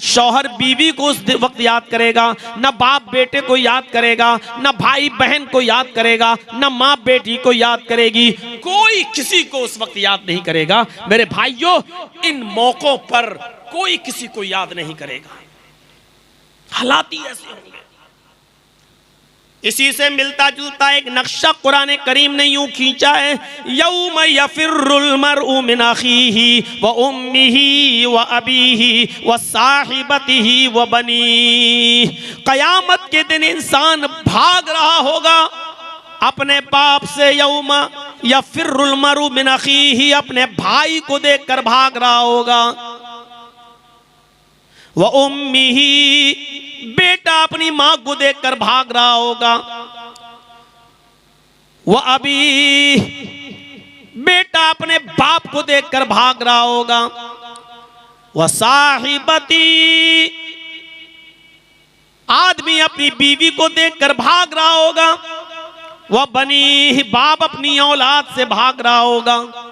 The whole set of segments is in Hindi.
शौहर बीवी को उस वक्त याद करेगा, न बाप बेटे को याद करेगा, न भाई बहन को याद करेगा, न माँ बेटी को याद करेगी, कोई किसी को उस वक्त याद नहीं करेगा। मेरे भाइयों, इन मौकों पर कोई किसी को याद नहीं करेगा, हालात ही ऐसे होंगे। इसी से मिलता जुलता एक नक्शा कुरान करीम ने यूं खींचा है, यौम यफिर्रुल मरउ मिन अखीही व उम्मिही व अबीही व साहिबतिही व बनी। कयामत के दिन इंसान भाग रहा होगा अपने बाप से। यौम यफिर्रुल मरउ मिन अखीही, अपने भाई को देखकर भाग रहा होगा। व उम्मिही, बेटा अपनी मां को देखकर भाग रहा होगा। वह अभी, बेटा अपने बाप को देखकर भाग रहा होगा। वह साहिबती, आदमी अपनी बीवी को देखकर भाग रहा होगा। वह बनी, बाप अपनी औलाद से भाग रहा होगा।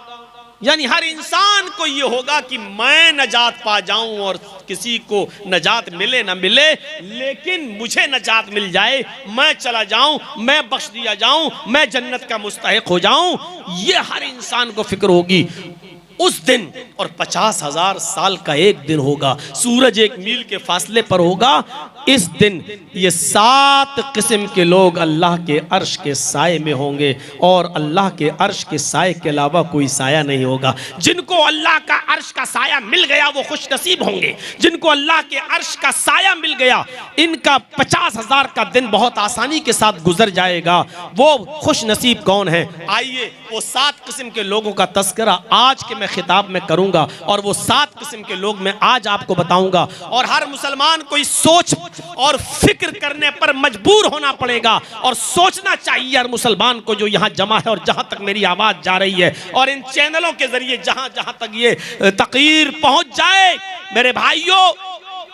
यानी हर इंसान को यह होगा कि मैं नजात पा जाऊं और किसी को नजात मिले ना मिले, लेकिन मुझे नजात मिल जाए, मैं चला जाऊं, मैं बख्श दिया जाऊं, मैं जन्नत का मुस्तहिक हो जाऊं। यह हर इंसान को फिक्र होगी उस दिन। और 50,000 साल का एक दिन होगा, सूरज 1 मील के फासले पर होगा। इस दिन ये 7 किस्म के लोग अल्लाह के अर्श के साए में होंगे, और अल्लाह के अर्श के साए के अलावा कोई साया नहीं होगा। जिनको अल्लाह का अर्श का साया मिल गया वो खुश नसीब होंगे। जिनको अल्लाह के अर्श का साया मिल गया, इनका 50,000 का दिन बहुत आसानी के साथ गुजर जाएगा। वो खुश नसीब कौन है? आइए वो 7 किस्म के लोगों का तस्करा आज के मैं खिताब में करूंगा, और वो 7 किस्म के लोग मैं आज आपको बताऊंगा। और हर मुसलमान को इस सोच और फिक्र करने पर मजबूर होना पड़ेगा, और सोचना चाहिए हर मुसलमान को जो यहाँ जमा है और जहां तक मेरी आवाज जा रही है, और इन चैनलों के जरिए जहां जहां तक ये तकरीर पहुंच जाए, मेरे भाइयों,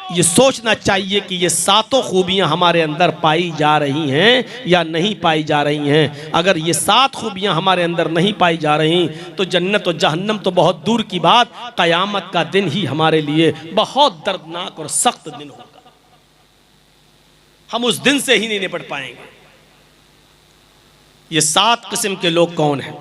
ये सोचना चाहिए कि ये 7 खूबियां हमारे अंदर पाई जा रही हैं या नहीं पाई जा रही हैं। अगर ये 7 खूबियां हमारे अंदर नहीं पाई जा रही तो जन्नत और जहन्नम तो बहुत दूर की बात, क़यामत का दिन ही हमारे लिए बहुत दर्दनाक और सख्त दिन होगा। हम उस दिन से ही नहीं निपट पाएंगे। ये 7 किस्म के लोग कौन हैं?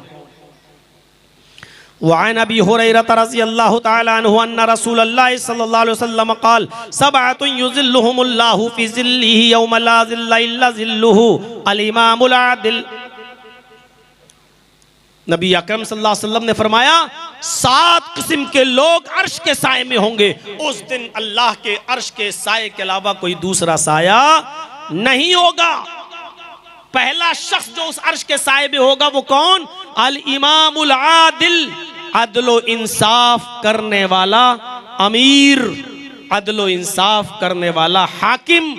वअन अबी हुरैरा रज़ियल्लाहु तआला अन्हु अन्ना रसूलल्लाह सल्लल्लाहु अलैहि वसल्लम क़ाल सबअतुन युज़िल्लुहुमुल्लाहु फ़ी ज़िल्लिही यौम ला ज़िल्ला इल्ला ज़िल्लुहु अल इमामुल आदिल। नबी अकरम सल्लल्लाहु अलैहि वसल्लम ने फरमाया 7 किस्म के लोग अर्श के साए में होंगे। उस दिन अल्लाह के अर्श के साए के अलावा कोई दूसरा साया नहीं होगा। पहला शख्स जो उस अर्श के साए में होगा वो कौन? अल इमामुल आदिल, अदलो इंसाफ करने वाला अमीर, अदलो इंसाफ करने वाला हाकिम,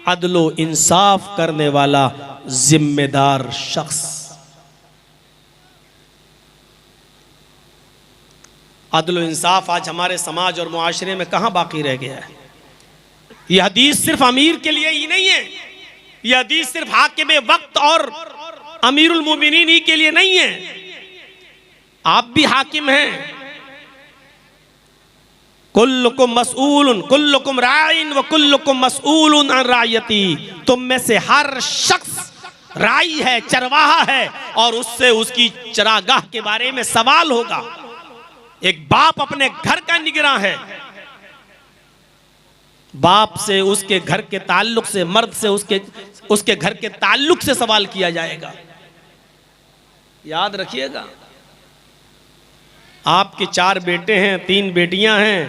अदलो इंसाफ करने वाला जिम्मेदार शख्स। अदलो इंसाफ आज हमारे समाज और मुआशरे में कहां बाकी रह गया है? यह हदीस सिर्फ अमीर के लिए ही नहीं है, यह हदीस सिर्फ हाकिम वक्त और अमीरुल मोमिनीन ही के लिए नहीं है। आप भी हाकिम हैं। कुल्लुकुम मसऊलुन, कुल्लुकुम राइन व कुल्लुकुम मसऊलुन अन रायती। तुम में से हर शख्स राई है, चरवाहा है, और उससे उसकी चरागाह के बारे में सवाल होगा। एक बाप अपने घर का निगरान है, बाप से उसके घर के ताल्लुक से, मर्द से उसके घर के ताल्लुक से सवाल किया जाएगा। याद रखिएगा। आपके 4 बेटे हैं, 3 बेटियां हैं,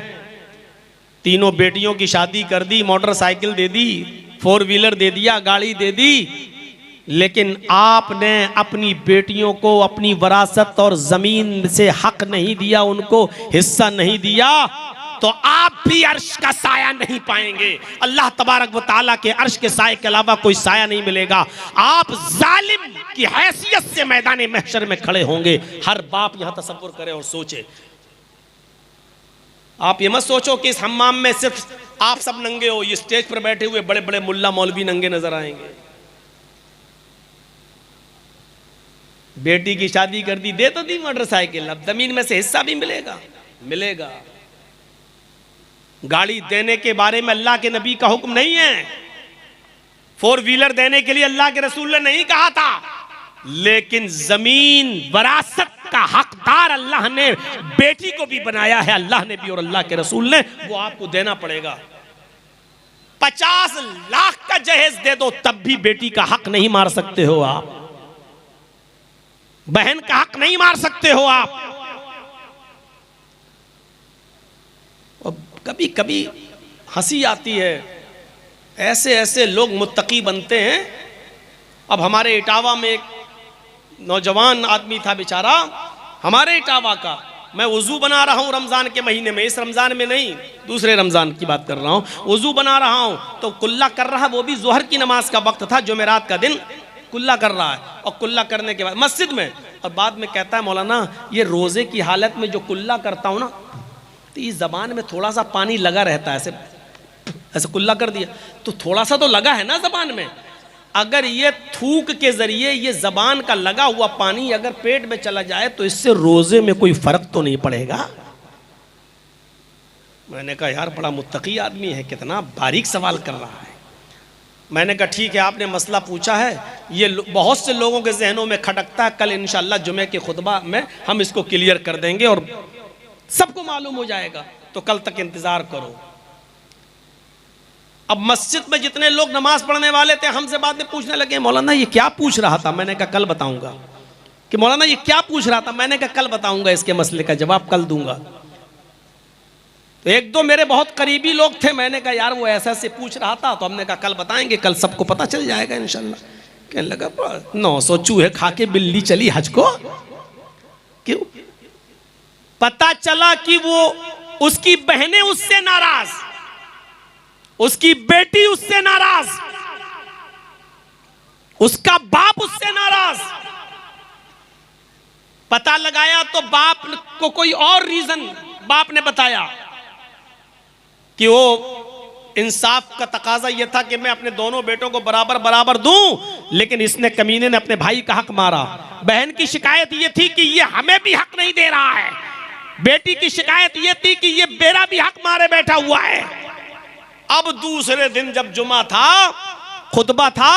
तीनों बेटियों की शादी कर दी, मोटरसाइकिल दे दी, 4 व्हीलर दे दिया, गाड़ी दे दी, लेकिन आपने अपनी बेटियों को अपनी वरासत और जमीन से हक नहीं दिया, उनको हिस्सा नहीं दिया, तो आप भी अर्श का साया नहीं पाएंगे। अल्लाह तबारक व तआला के अर्श के साए के अलावा कोई साया नहीं मिलेगा। आप जालिम की हैसियत से मैदान महशर में खड़े होंगे। हर बाप यहां तसव्वुर करे और सोचे। आप ये मत सोचो कि इस हम्माम में सिर्फ आप सब नंगे हो, ये स्टेज पर बैठे हुए बड़े बड़े मुल्ला मौलवी नंगे नजर आएंगे। बेटी की शादी कर दी, दे तो दी मोटरसाइकिल, अब जमीन में से हिस्सा भी मिलेगा। गाड़ी देने के बारे में अल्लाह के नबी का हुक्म नहीं है, 4 व्हीलर देने के लिए अल्लाह के रसूल ने नहीं कहा था, लेकिन जमीन वरासत का हकदार अल्लाह ने बेटी को भी बनाया है, अल्लाह ने भी और अल्लाह के रसूल ने, वो आपको देना पड़ेगा। 50 लाख का जहेज दे दो तब भी बेटी का हक नहीं मार सकते हो आप, बहन का हक नहीं मार सकते हो आप। कभी कभी हंसी आती है, ऐसे ऐसे लोग मुत्तकी बनते हैं। अब हमारे इटावा में एक नौजवान आदमी था बेचारा, हमारे इटावा का, मैं वुजू बना रहा हूँ रमज़ान के महीने में, इस रमज़ान में नहीं, दूसरे रमज़ान की बात कर रहा हूँ, वुजू बना रहा हूँ तो कुल्ला कर रहा, वो भी ज़ोहर की नमाज का वक्त था, जुमेरात का दिन, कुल्ला कर रहा है। और कुल्ला करने के बाद मस्जिद में, और बाद में कहता है मौलाना ये रोज़े की हालत में जो कुल्ला करता हूँ ना, तो इस ज़बान में थोड़ा सा पानी लगा रहता है, ऐसे ऐसे कुल्ला कर दिया तो थोड़ा सा तो लगा है ना ज़बान में, अगर ये थूक के जरिए ये जबान का लगा हुआ पानी अगर पेट में चला जाए तो इससे रोजे में कोई फर्क तो नहीं पड़ेगा। मैंने कहा यार बड़ा मुत्तकी आदमी है, कितना बारीक सवाल कर रहा है। मैंने कहा ठीक है, आपने मसला पूछा है, ये बहुत से लोगों के जहनों में खटकता है, कल इंशाअल्लाह जुमे के खुतबा में हम इसको क्लियर कर देंगे और सबको मालूम हो जाएगा, तो कल तक इंतजार करो। अब मस्जिद में जितने लोग नमाज पढ़ने वाले थे हमसे बाद में पूछने लगे मौलाना ये क्या पूछ रहा था, मैंने कहा कल बताऊंगा। कि मौलाना ये क्या पूछ रहा था, मैंने कहा कल बताऊंगा, इसके मसले का जवाब कल दूंगा। तो एक दो मेरे बहुत करीबी लोग थे, मैंने कहा यार वो ऐसा ऐसे पूछ रहा था, तो हमने कहा कल बताएंगे, कल सबको पता चल जाएगा इंशाल्लाह। कहने लगा 900 चूहे खा के बिल्ली चली हज को, क्यों? पता चला कि वो उसकी बहनें उससे नाराज, उसकी बेटी उससे नाराज, उसका बाप उससे नाराज। पता लगाया तो बाप को कोई और रीजन बाप ने बताया कि वो इंसाफ का तकाजा यह था कि मैं अपने दोनों बेटों को बराबर बराबर दूं, लेकिन इसने कमीने ने अपने भाई का हक मारा। बहन की शिकायत यह थी कि ये हमें भी हक नहीं दे रहा है, बेटी की शिकायत यह थी कि ये मेरा भी हक मारे बैठा हुआ है। अब दूसरे दिन जब जुमा था, खुतबा था,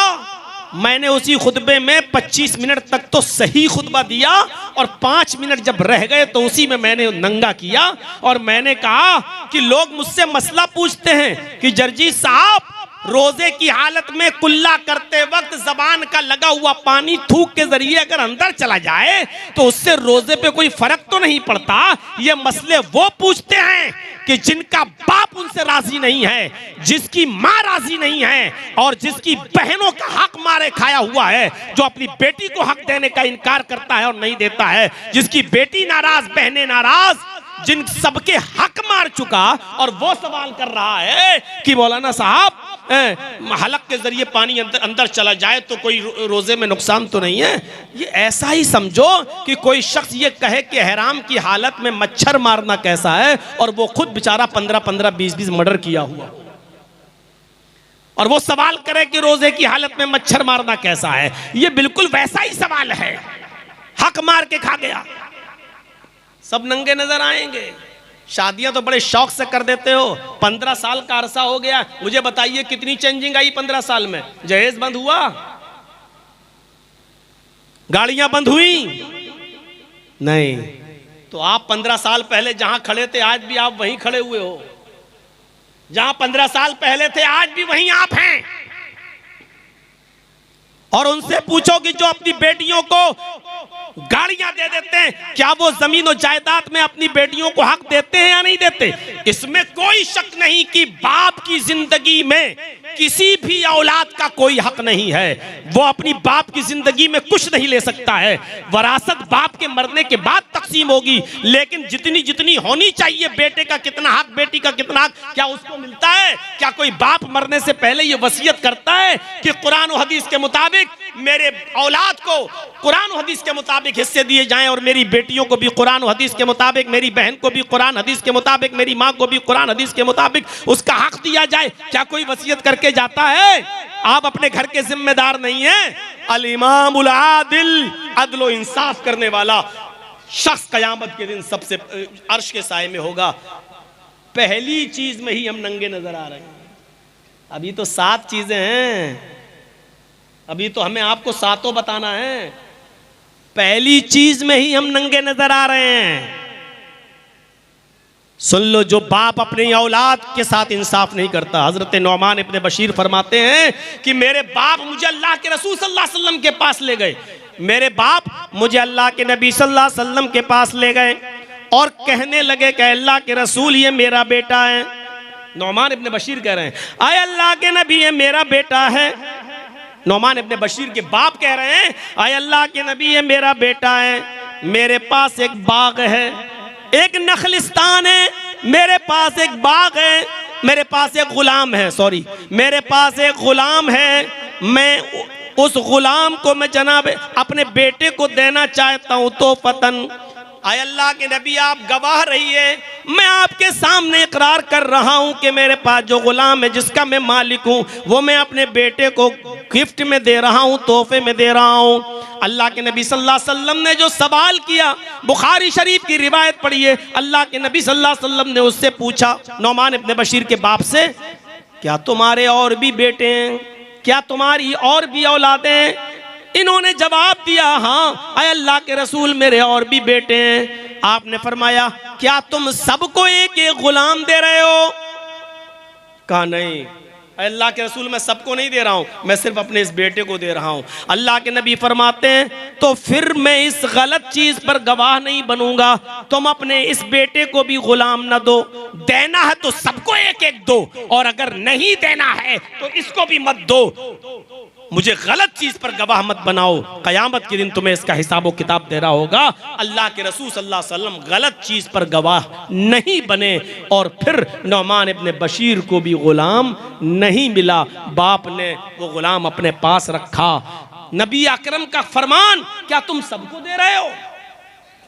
मैंने उसी खुतबे में 25 मिनट तक तो सही खुतबा दिया और 5 मिनट जब रह गए तो उसी में मैंने नंगा किया और मैंने कहा कि लोग मुझसे मसला पूछते हैं कि जर्जी साहब रोजे की हालत में कुल्ला करते वक्त जबान का लगा हुआ पानी थूक के जरिए अगर अंदर चला जाए तो उससे रोजे पे कोई फर्क तो नहीं पड़ता। ये मसले वो पूछते हैं कि जिनका बाप उनसे राजी नहीं है, जिसकी माँ राजी नहीं है और जिसकी बहनों का हक मारे खाया हुआ है, जो अपनी बेटी को हक देने का इनकार करता है और नहीं देता है, जिसकी बेटी नाराज, बहनें नाराज, जिन सबके हक मार चुका और वो सवाल कर रहा है कि मौलाना साहब हलक के जरिए पानी अंदर चला जाए तो कोई रोजे में नुकसान तो नहीं है। ये ऐसा ही समझो कि कोई शख्स ये कहे कि हराम की हालत में मच्छर मारना कैसा है और वो खुद बेचारा 15-15, 20-20 मर्डर किया हुआ, और वो सवाल करे कि रोजे की हालत में मच्छर मारना कैसा है। ये बिल्कुल वैसा ही सवाल है, हक मार के खा गया। सब नंगे नजर आएंगे। शादियां तो बड़े शौक से कर देते हो, 15 साल का अरसा हो गया, मुझे बताइए कितनी चेंजिंग आई 15 साल में? जहेज बंद हुआ, गाड़ियां बंद हुई नहीं। तो आप 15 साल पहले जहां खड़े थे आज भी आप वहीं खड़े हुए हो, जहां 15 साल पहले थे आज भी वहीं आप हैं। और उनसे पूछो कि जो अपनी बेटियों को गाड़ियां दे देते हैं, क्या वो जमीन और जायदाद में अपनी बेटियों को हक देते हैं या नहीं देते? इसमें कोई शक नहीं कि बाप की जिंदगी में किसी भी औलाद का कोई हक नहीं है, वो अपनी बाप की जिंदगी में कुछ नहीं ले सकता है। वरासत बाप के मरने के बाद तकसीम होगी, लेकिन जितनी जितनी होनी चाहिए, बेटे का कितना हक, बेटी का कितना हक, क्या उसको मिलता है? क्या कोई बाप मरने से पहले ये वसीयत करता है कि कुरान और हदीस के मुताबिक मेरे औलाद को कुरान और हदीस के मुताबिक हिस्से दिए जाएं और मेरी बेटियों को भी कुरान और हदीस के मुताबिक, मेरी बहन को भी कुरान हदीस के मुताबिक, मेरी माँ को भी कुरान हदीस के मुताबिक उसका हक दिया जाए? क्या कोई वसीयत करके जाता है? आप अपने घर के जिम्मेदार नहीं हैं। अल इमामुल आदिल, अदल व इंसाफ करने वाला शख्स कयामत के दिन सबसे अर्श के साए में होगा। पहली चीज में ही हम नंगे नजर आ रहे हैं। अभी तो 7 चीजें हैं, अभी तो हमें आपको 7 बताना है। पहली चीज में ही हम नंगे नजर आ रहे हैं। सुन लो, जो बाप अपनी औलाद के साथ इंसाफ नहीं करता, हजरत नौमान इब्ने बशीर फरमाते हैं कि मेरे बाप मुझे अल्लाह के रसूल सल्लल्लाहु अलैहि वसल्लम के पास ले गए, मेरे बाप मुझे अल्लाह के नबी सल्लल्लाहु अलैहि वसल्लम के पास ले गए और कहने लगे कि अल्लाह के रसूल ये मेरा बेटा है। नौमान इब्ने बशीर कह रहे हैं, आए अल्लाह के नबी ये मेरा बेटा है। नौमान इब्ने बशीर के बाप कह रहे हैं, आए अल्लाह के नबी ये मेरा बेटा है, मेरे पास एक बाग है, एक नखलिस्तान है, मेरे पास एक बाग है, मेरे पास एक गुलाम है, सॉरी मेरे पास एक गुलाम है, मैं उस गुलाम को मैं जनाब अपने बेटे को देना चाहता हूं। तो फतन, आए अल्लाह के नबी आप गवाह रहिए, मैं आपके सामने इकरार कर रहा हूं कि मेरे पास जो गुलाम है जिसका मैं मालिक हूं वो मैं अपने बेटे को गिफ्ट में दे रहा हूं, तोहफे में दे रहा हूं। अल्लाह के नबी सल्लल्लाहु अलैहि वसल्लम ने जो सवाल किया, बुखारी शरीफ की रिवायत पढ़िए, अल्लाह के नबी सल्लल्लाहु अलैहि वसल्लम ने उससे पूछा, नौमान इब्ने बशीर के बाप से, क्या तुम्हारे और भी बेटे हैं, क्या तुम्हारी और भी औलादें हैं? इन्होंने जवाब दिया, हाँ आए अल्लाह के रसूल मेरे और भी बेटे हैं। आपने फरमाया, क्या तुम सबको एक एक गुलाम दे रहे हो? कहा नहीं अल्लाह के रसूल, मैं सबको नहीं दे रहा हूं, मैं सिर्फ अपने इस बेटे को दे रहा हूं। अल्लाह के नबी फरमाते हैं, तो फिर मैं इस गलत चीज पर गवाह नहीं बनूंगा, तुम अपने इस बेटे को भी गुलाम न दो, देना है तो सबको एक एक दो, और अगर नहीं देना है तो इसको भी मत दो, मुझे गलत चीज पर गवाह मत बनाओ, कयामत के दिन तुम्हें इसका हिसाब व किताब देना होगा। अल्लाह के रसूल सल्लल्लाहु अलैहि वसल्लम गलत चीज पर गवाह नहीं बने, और फिर नौमान इब्ने बशीर को भी गुलाम नहीं मिला, बाप ने वो गुलाम अपने पास रखा। नबी अकरम का फरमान, क्या तुम सबको दे रहे हो?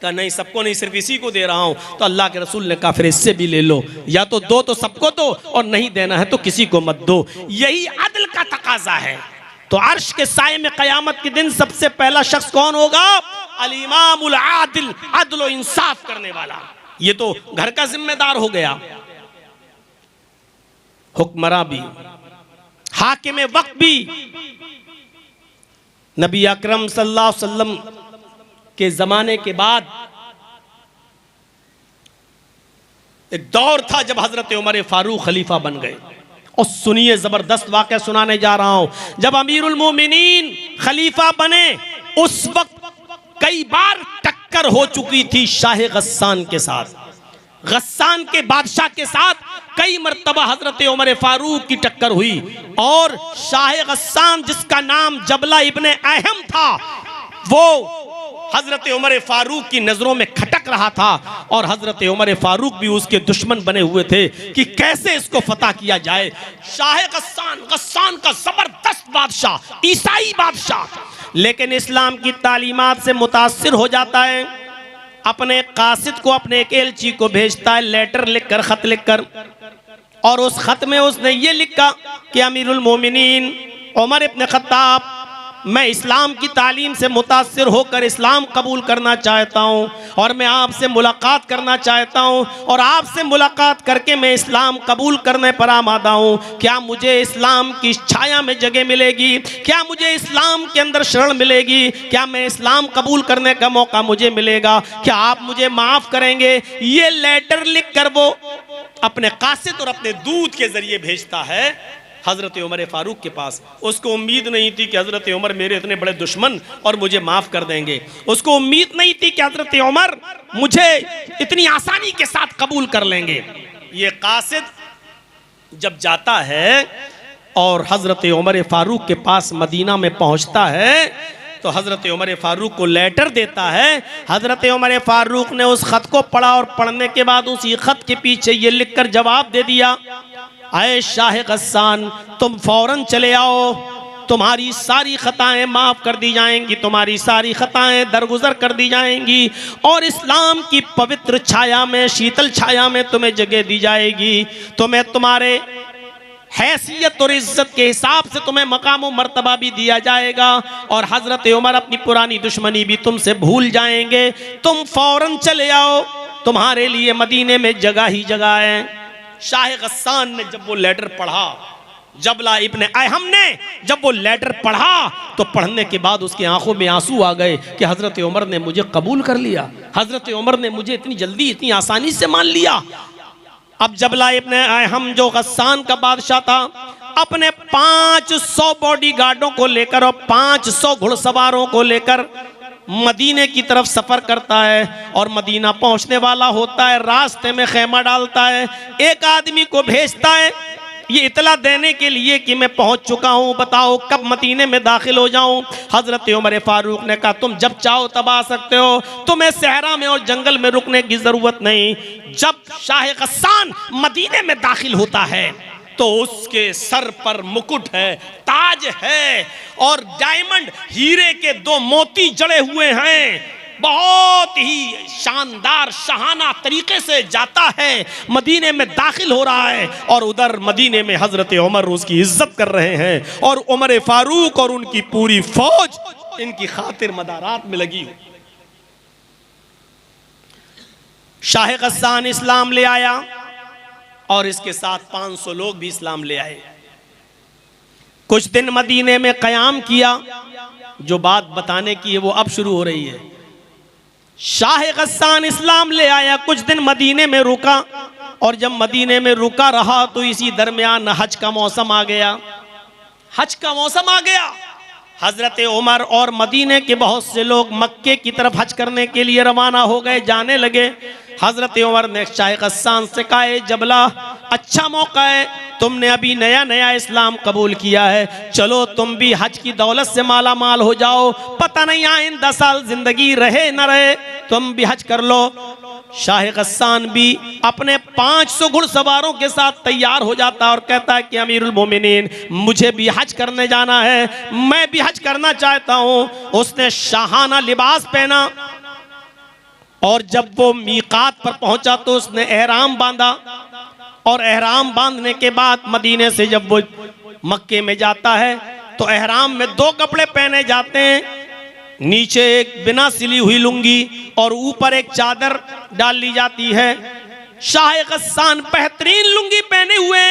कहा नहीं सबको नहीं, सिर्फ इसी को दे रहा हूं। तो अल्लाह के रसूल ने कहा फिर इससे भी ले लो, या तो दो तो सबको दो, और नहीं देना है तो किसी को मत दो। यही अदल का तकाजा है। तो अर्श के साये में कयामत के दिन सबसे पहला शख्स कौन होगा? अल इमामुल आदिल, अदल व इंसाफ करने वाला। ये तो घर का जिम्मेदार हो गया, हुक्मरां भी, हाकिम वक्त भी। नबी अकरम सल्लल्लाहु अलैहि वसल्लम के जमाने के बाद एक दौर था जब हजरत उमर फारूक खलीफा बन गए। और सुनिए, जबरदस्त वाक़या सुनाने जा रहा हूं। जब अमीरुल मोमिनीन खलीफा बने, उस वक्त कई बार टक्कर हो चुकी थी शाह गस्सान के साथ। गस्सान के बादशाह के साथ कई मर्तबा हजरत उमर फारूक की टक्कर हुई, और शाह गस्सान जिसका नाम जबला इब्ने अहम था, वो हजरत उमर फारूक की नजरों में खटक रहा था, और हजरत उमर फारूक भी उसके दुश्मन बने हुए थे कि कैसे इसको फतह किया जाए। शाह गस्सान का जबरदस्त बादशाह, ईसाई बादशाह, लेकिन इस्लाम की तालीमात से मुतासिर हो जाता है, अपने कासिद को, अपने एक एलची को भेजता है लेटर लिखकर, खत लिखकर, और उस खत में उसने ये लिखा कि अमीरुल मोमिनीन उमर इब्न खत्ताब, मैं इस्लाम की तालीम से मुतासिर होकर इस्लाम कबूल करना चाहता हूँ, और मैं आपसे मुलाकात करना चाहता हूँ, और आपसे मुलाकात करके मैं इस्लाम कबूल करने पर आमादा हूँ। क्या मुझे इस्लाम की छाया में जगह मिलेगी? क्या मुझे इस्लाम के अंदर शरण मिलेगी? क्या मैं इस्लाम कबूल करने का मौका मुझे मिलेगा? क्या आप मुझे माफ़ करेंगे? ये लेटर लिख कर वो अपने कासिद और अपने दूत के जरिए भेजता है हजरत उमर फारूक के पास। उसको उम्मीद नहीं थी कि हजरत उमर मेरे इतने बड़े दुश्मन और मुझे माफ़ कर देंगे। उसको उम्मीद नहीं थी कि हजरत उमर मुझे इतनी आसानी के साथ कबूल कर लेंगे। ये कासिद जब जाता है और हजरत उमर फारूक के पास मदीना में पहुंचता है, तो हजरत उमर फारूक को लेटर देता है। हजरत उमर फारूक ने उस खत को पढ़ा, और पढ़ने के बाद उसी खत के पीछे ये लिखकर जवाब दे दिया, आए शाह गस्सान, तुम फौरन चले आओ, तुम्हारी सारी खताएं माफ़ कर दी जाएंगी, तुम्हारी सारी खताएं दरगुजर कर दी जाएंगी, और इस्लाम की पवित्र छाया में, शीतल छाया में तुम्हें जगह दी जाएगी। तुम्हें तुम्हारे हैसियत और इज्जत के हिसाब से तुम्हें मकाम और मर्तबा भी दिया जाएगा, और हजरत उमर अपनी पुरानी दुश्मनी भी तुमसे भूल जाएंगे। तुम फौरन चले आओ, तुम्हारे लिए मदीने में जगह ही जगह है। शाह गस्सान ने जब वो लेटर पढ़ा, जबला इब्ने अहम ने जब वो लेटर पढ़ा तो पढ़ने के बाद उसकी आंखों में आंसू आ गए कि हजरत उमर ने मुझे कबूल कर लिया, हजरत उमर ने मुझे इतनी जल्दी इतनी आसानी से मान लिया। अब जबला इब्ने अहम जो गस्सान का बादशाह था, अपने 500 बॉडीगार्डों को लेकर और 500 घुड़सवारों को लेकर मदीने की तरफ सफर करता है और मदीना पहुंचने वाला होता है। रास्ते में खेमा डालता है, एक आदमी को भेजता है ये इतला देने के लिए कि मैं पहुंच चुका हूं, बताओ कब मदीने में दाखिल हो जाऊं। हजरत उमर फारूक ने कहा तुम जब चाहो तब आ सकते हो, तुम्हें सहरा में और जंगल में रुकने की जरूरत नहीं। जब शाह गस्सान मदीने में दाखिल होता है तो उसके सर पर मुकुट है, ताज है और डायमंड हीरे के 2 मोती जड़े हुए हैं। बहुत ही शानदार शाहाना तरीके से जाता है, मदीने में दाखिल हो रहा है और उधर मदीने में हजरत उमर उसकी इज्जत कर रहे हैं और उमर फारूक और उनकी पूरी फौज इनकी खातिर मदारात में लगी। शाह गस्सान इस्लाम ले आया और इसके साथ 500 लोग भी इस्लाम ले आए। कुछ दिन मदीने में कयाम किया। जो बात बताने की है वो अब शुरू हो रही है। शाह गस्सान इस्लाम ले आया, कुछ दिन मदीने में रुका और जब मदीने में रुका रहा तो इसी दरमियान हज का मौसम आ गया। हज का मौसम आ गया। हजरत उमर और मदीने के बहुत से लोग मक्के की तरफ हज करने के लिए रवाना हो गए, जाने लगे। हजरत उमर ने शाह गस्सान से कहा जबला अच्छा मौका है, तुमने अभी नया नया इस्लाम कबूल किया है, चलो तुम भी हज की दौलत से माला माल हो जाओ, पता नहीं आइंदा साल जिंदगी रहे न रहे, तुम भी हज कर लो। शाह गस्सान भी अपने 500 घुड़सवारों के साथ तैयार हो जाता और कहता है कि अमीरुल मोमिनीन मुझे भी हज करने जाना है, मैं भी हज करना चाहता हूँ। उसने शाहाना लिबास पहना और जब वो मीकात पर पहुंचा तो उसने एहराम बांधा और एहराम बांधने के बाद मदीने से जब वो मक्के में जाता है तो एहराम में 2 कपड़े पहने जाते हैं, नीचे एक बिना सिली हुई लुंगी और ऊपर एक चादर डाल ली जाती है। शाह गस्सान बेहतरीन लुंगी पहने हुए